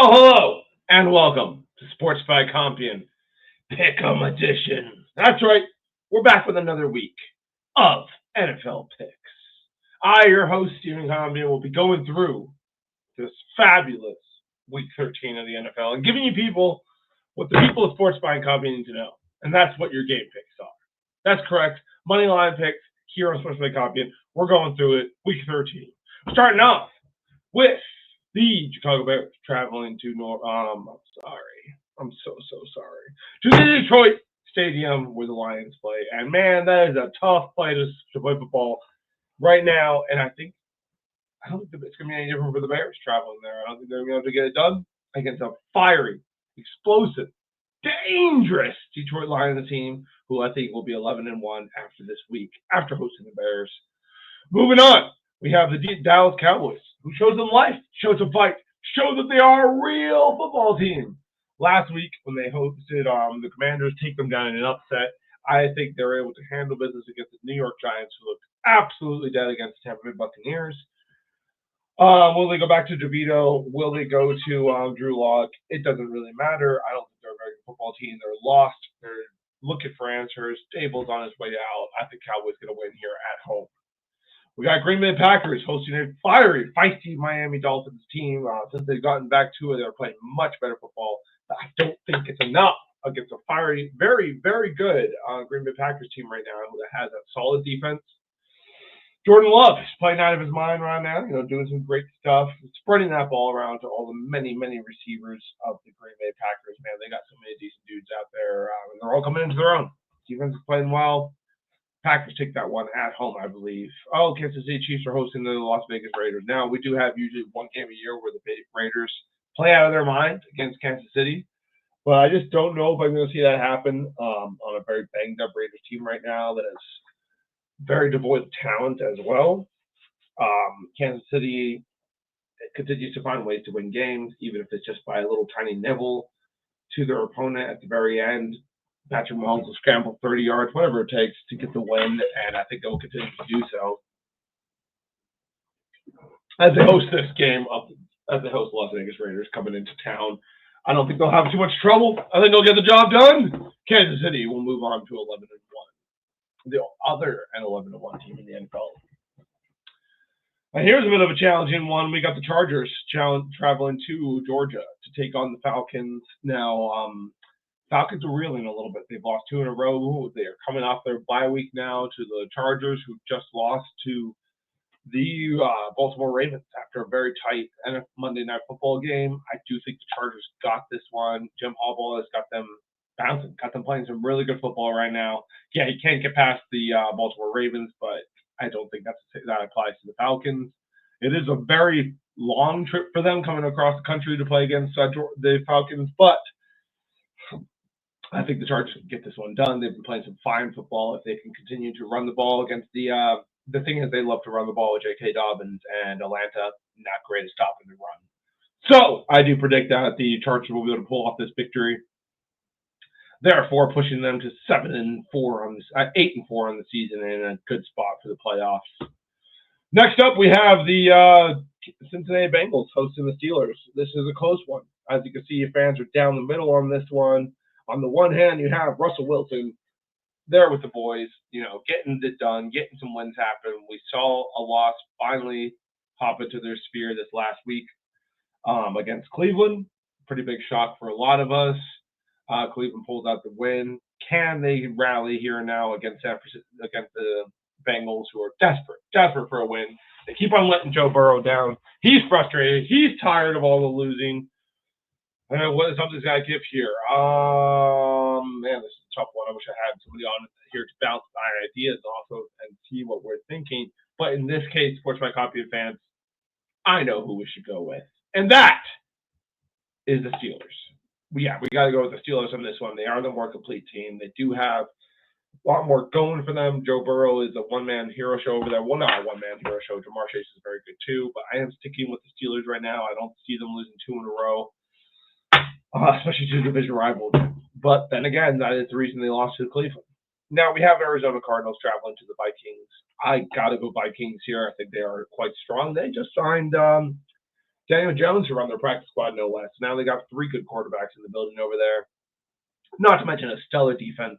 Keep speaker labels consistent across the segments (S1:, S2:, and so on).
S1: Well, hello and welcome to Sports by Compion Pick'em Edition. That's right, we're back with another week of NFL picks. I, your host, Stephen Compion, will be going through this fabulous Week 13 of the NFL and giving you people what the people of Sports by Compion need to know, and that's what your game picks are. That's correct, money line picks here on Sports by Compion. We're going through it, Week 13. Starting off with the Chicago Bears traveling to I'm so sorry. To the Detroit Stadium where the Lions play. And man, that is a tough play to play football right now. And I don't think it's gonna be any different for the Bears traveling there. I don't think they're gonna be able to get it done against a fiery, explosive, dangerous Detroit Lions team, who I think will be 11-1 after this week, after hosting the Bears. Moving on, we have the Dallas Cowboys, who showed some life, showed some fight, showed that they are a real football team. Last week, when they hosted the Commanders, take them down in an upset, I think they were able to handle business against the New York Giants, who looked absolutely dead against the Tampa Bay Buccaneers. Will they go back to DeVito? Will they go to Drew Lock? It doesn't really matter. I don't think they're a very good football team. They're lost. They're looking for answers. Dable's on his way out. I think Cowboys going to win here at home. We got Green Bay Packers hosting a fiery, feisty Miami Dolphins team. Since they've gotten back to it, they're playing much better football. But I don't think it's enough against a fiery, very, very good Green Bay Packers team right now that has a solid defense. Jordan Love is playing out of his mind right now, doing some great stuff, spreading that ball around to all the many, many receivers of the Green Bay Packers. Man, they got so many decent dudes out there, and they're all coming into their own. Defense is playing well. Packers take that one at home, I believe. Kansas City Chiefs are hosting the Las Vegas Raiders. Now, we do have usually one game a year where the Raiders play out of their mind against Kansas City. But I just don't know if I'm going to see that happen on a very banged-up Raiders team right now that is very devoid of talent as well. Kansas City continues to find ways to win games, even if it's just by a little tiny nibble to their opponent at the very end. Patrick Mahomes will scramble 30 yards, whatever it takes to get the win, and I think they'll continue to do so as they host this game, as they host the Las Vegas Raiders coming into town. I don't think they'll have too much trouble. I think they'll get the job done. Kansas City will move on to 11-1, the other 11-1 team in the NFL. And here's a bit of a challenging one. We got the Chargers traveling to Georgia to take on the Falcons. Now, Falcons are reeling a little bit. They've lost 2 in a row. They are coming off their bye week now to the Chargers, who just lost to the Baltimore Ravens after a very tight Monday Night Football game. I do think the Chargers got this one. Jim Harbaugh has got them bouncing, got them playing some really good football right now. Yeah, he can't get past the Baltimore Ravens, but I don't think that applies to the Falcons. It is a very long trip for them coming across the country to play against the Falcons, but I think the Chargers can get this one done. They've been playing some fine football. If they can continue to run the ball against the thing is they love to run the ball with J.K. Dobbins, and Atlanta not great at stopping the run. So I do predict that the Chargers will be able to pull off this victory. Therefore, pushing them to 8-4 on the season, and a good spot for the playoffs. Next up, we have the Cincinnati Bengals hosting the Steelers. This is a close one. As you can see, fans are down the middle on this one. On the one hand, you have Russell Wilson there with the boys, getting it done, getting some wins happen. We saw a loss finally hop into their sphere this last week against Cleveland. Pretty big shock for a lot of us. Cleveland pulls out the win. Can they rally here and now against the Bengals, who are desperate for a win? They keep on letting Joe Burrow down. He's frustrated. He's tired of all the losing. Something's got to give here. Man, this is a tough one. I wish I had somebody on here to bounce my ideas also and see what we're thinking. But in this case, Sports by Compion fans, I know who we should go with. And that is the Steelers. We got to go with the Steelers on this one. They are the more complete team. They do have a lot more going for them. Joe Burrow is a one-man hero show over there. Well, not a one-man hero show. Jamar Chase is very good too. But I am sticking with the Steelers right now. I don't see them losing 2 in a row. Especially to division rivals. But then again, that is the reason they lost to Cleveland. Now we have Arizona Cardinals traveling to the Vikings. I got to go Vikings here. I think they are quite strong. They just signed Daniel Jones, who run their practice squad, no less. Now they got 3 good quarterbacks in the building over there. Not to mention a stellar defense.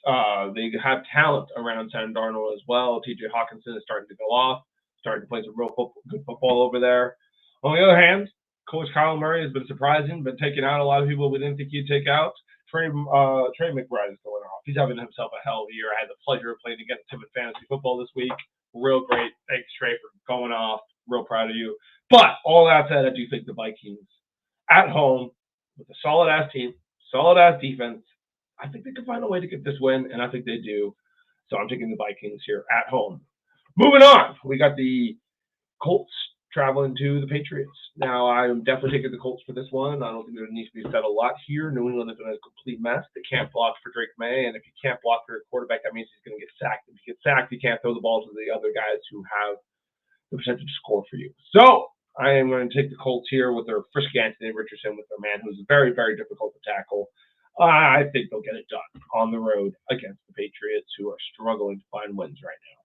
S1: They have talent around Sam Darnold as well. T.J. Hawkinson is starting to go off, starting to play some real good football over there. On the other hand, Coach Kyle Murray has been surprising, been taking out a lot of people we didn't think he'd take out. Trey McBride is going off. He's having himself a hell of a year. I had the pleasure of playing against him in fantasy football this week. Real great. Thanks, Trey, for going off. Real proud of you. But all that said, I do think the Vikings at home with a solid-ass team, solid-ass defense, I think they can find a way to get this win, and I think they do. So I'm taking the Vikings here at home. Moving on, we got the Colts traveling to the Patriots. Now, I'm definitely taking the Colts for this one. I don't think there needs to be said a lot here. New England is in a complete mess. They can't block for Drake May, and if you can't block for your quarterback, that means he's going to get sacked. If he gets sacked, you can't throw the ball to the other guys who have the potential to score for you. So I am going to take the Colts here with their frisky Anthony Richardson, with their man who's very, very difficult to tackle. I think they'll get it done on the road against the Patriots, who are struggling to find wins right now.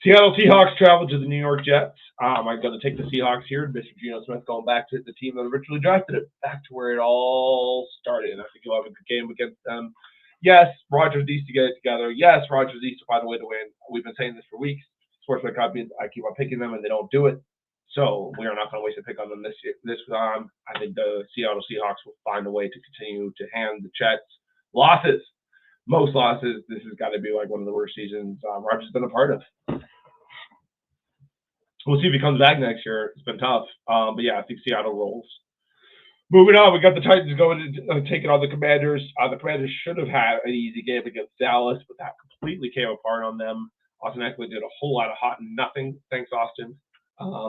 S1: Seattle Seahawks travel to the New York Jets. I'm going to take the Seahawks here. Mr. Geno Smith going back to the team that originally drafted it, back to where it all started. And I think he'll have a good game against them. Yes, Rodgers needs to get it together. Yes, Rodgers needs to find a way to win. We've been saying this for weeks. Sportsbook Copy, I keep on picking them, and they don't do it. So we are not going to waste a pick on them this time. I think the Seattle Seahawks will find a way to continue to hand the Jets losses. Most losses. This has got to be like one of the worst seasons Rodgers has been a part of. We'll see if he comes back next year. It's been tough. But yeah, I think Seattle rolls. Moving on, we got the Titans going to take it on the Commanders. The Commanders should have had an easy game against Dallas, but that completely came apart on them. Austin Eckler did a whole lot of hot and nothing. Thanks, Austin.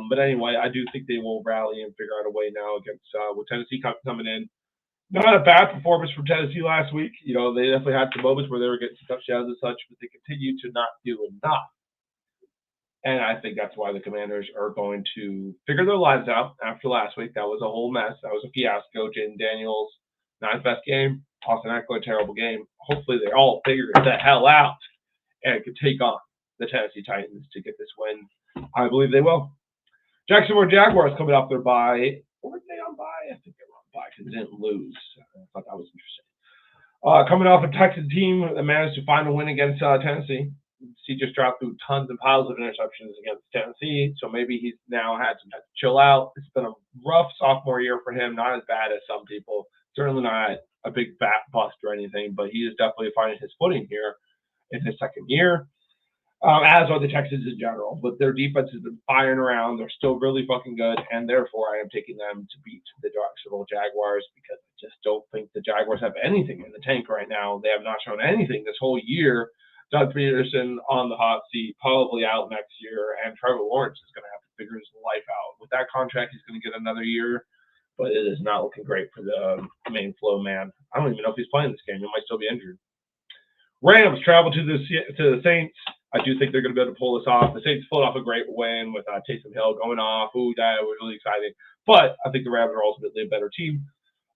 S1: But anyway, I do think they will rally and figure out a way now against with Tennessee coming in. Not a bad performance from Tennessee last week. You know, they definitely had some moments where they were getting some touchdowns and such, but they continue to not do enough. And I think that's why the Commanders are going to figure their lives out after last week. That was a whole mess. That was a fiasco. Jaden Daniels, not his best game. Austin Eckler, terrible game. Hopefully they all figure the hell out and can take on the Tennessee Titans to get this win. I believe they will. Jacksonville Jaguars coming off their bye. Or were they on bye? I think they were on bye because they didn't lose. I thought that was interesting. Coming off a Texan team that managed to find a win against Tennessee. C.J. Stroud threw tons and piles of interceptions against Tennessee, so maybe he's now had some time to chill out. It's been a rough sophomore year for him, not as bad as some people. Certainly not a big fat bust or anything, but he is definitely finding his footing here in his second year, as are the Texans in general. But their defense has been firing around. They're still really fucking good, and therefore I am taking them to beat the Jacksonville Jaguars because I just don't think the Jaguars have anything in the tank right now. They have not shown anything this whole year. Doug Peterson on the hot seat, probably out next year, and Trevor Lawrence is going to have to figure his life out. With that contract, he's going to get another year, but it is not looking great for the main flow man. I don't even know if he's playing this game. He might still be injured. Rams travel to the Saints. I do think they're going to be able to pull this off. The Saints pulled off a great win with Taysom Hill going off. Ooh, that was really exciting. But I think the Rams are ultimately a better team.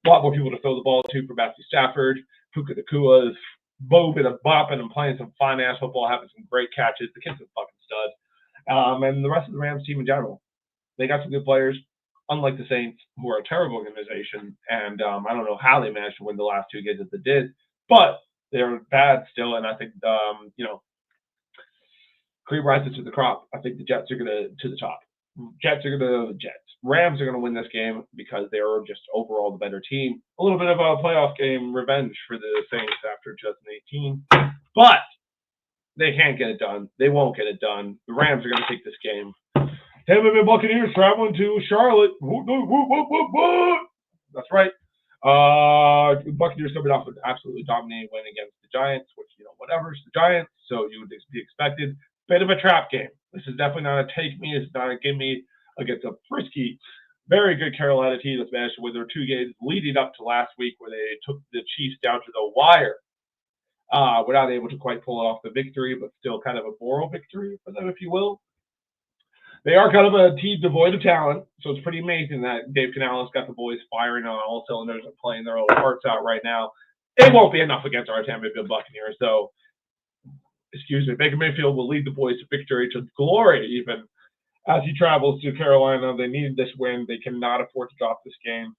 S1: A lot more people to throw the ball to for Matthew Stafford. Puka Nacua is bobbing and bopping and playing some fine-ass football, having some great catches. The kid's a fucking stud. And the rest of the Rams team in general, they got some good players, unlike the Saints, who are a terrible organization. And I don't know how they managed to win the last 2 games that they did, but they're bad still. And I think, cream rises to the crop. I think the Jets are going to the top. Jets are going to the Jets. Rams are going to win this game because they are just overall the better team. A little bit of a playoff game revenge for the Saints after 2018. But they can't get it done. They won't get it done. The Rams are going to take this game. Tampa Bay Buccaneers traveling to Charlotte. That's right. Buccaneers coming off an absolutely dominating win against the Giants, which, whatever. It's the Giants, so you would be expected. Bit of a trap game. This is definitely not a take me. It's not a give me against a frisky, very good Carolina team that's managed to win their 2 games leading up to last week where they took the Chiefs down to the wire. We're not able to quite pull off the victory, but still kind of a moral victory for them, if you will. They are kind of a team devoid of talent, so it's pretty amazing that Dave Canales got the boys firing on all cylinders and playing their own hearts out right now. It won't be enough against our Tampa Bay Buccaneers, so Baker Mayfield will lead the boys to victory, to glory even. as he travels to Carolina. They needed this win. They cannot afford to drop this game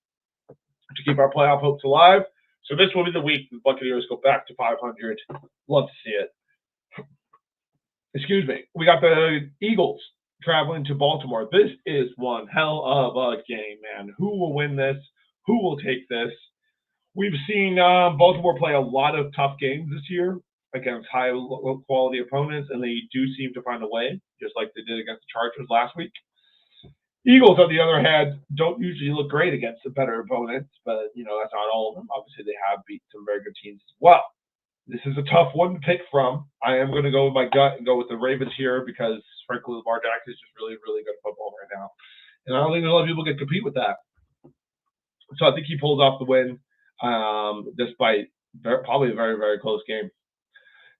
S1: to keep our playoff hopes alive. So this will be the week the Buccaneers go back to 500. Love to see it. Excuse me. We got the Eagles traveling to Baltimore. This is one hell of a game, man. Who will win this? Who will take this? We've seen Baltimore play a lot of tough games this year against high quality opponents, and they do seem to find a way, just like they did against the Chargers last week. Eagles, on the other hand, don't usually look great against the better opponents, but that's not all of them. Obviously, they have beat some very good teams as well. This is a tough one to pick from. I am going to go with my gut and go with the Ravens here because, frankly, Lamar Jackson is just really, really good football right now, and I don't think a lot of people can compete with that. So I think he pulls off the win, despite probably a very, very close game.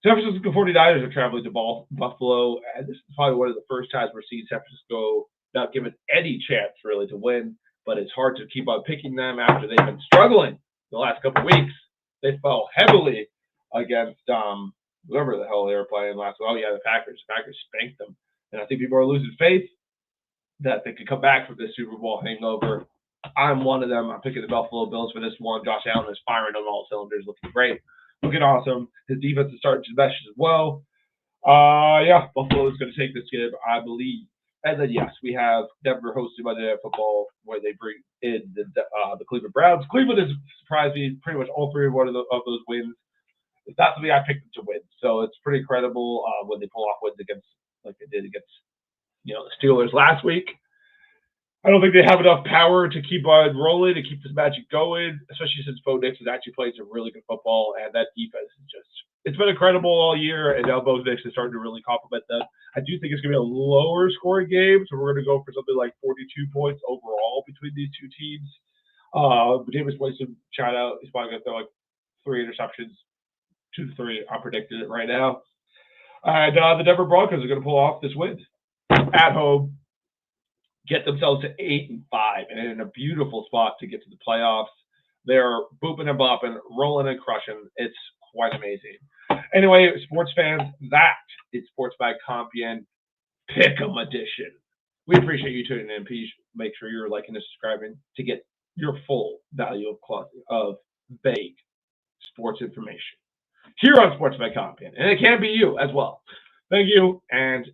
S1: San Francisco 49ers are traveling to Buffalo, and this is probably one of the first times we're seeing San Francisco not given any chance really to win, but it's hard to keep on picking them after they've been struggling the last couple of weeks. They fell heavily against whoever the hell they were playing last week. Oh yeah, the Packers. The Packers spanked them, and I think people are losing faith that they could come back from this Super Bowl hangover. I'm one of them. I'm picking the Buffalo Bills for this one. Josh Allen is firing on all cylinders, looking great, looking awesome. His defense is starting to mesh as well. Yeah, Buffalo is going to take this game, I believe. And then yes, we have Denver hosting Monday Night Football, where they bring in the Cleveland Browns. Cleveland has surprised me pretty much all three of those wins. It's not something I picked them to win, so it's pretty incredible when they pull off wins against like they did against the Steelers last week. I don't think they have enough power to keep on rolling, to keep this magic going, especially since Bo Nix is actually playing some really good football, and that defense is it's been incredible all year, and now Bo Nix is starting to really complement them. I do think it's going to be a lower scoring game, so we're going to go for something like 42 points overall between these two teams. Jameis Winston, shout out, he's probably going to throw like 3 interceptions, 2 to 3. I'm predicting it right now. And the Denver Broncos are going to pull off this win at home, get themselves to 8-5, and in a beautiful spot to get to the playoffs. They're booping and bopping, rolling and crushing. It's quite amazing. Anyway, sports fans, that is Sports by Compiègne Pick'em Edition. We appreciate you tuning in. Please make sure you're liking and subscribing to get your full value of vague sports information here on Sports by Compiègne, and it can be you as well. Thank you, and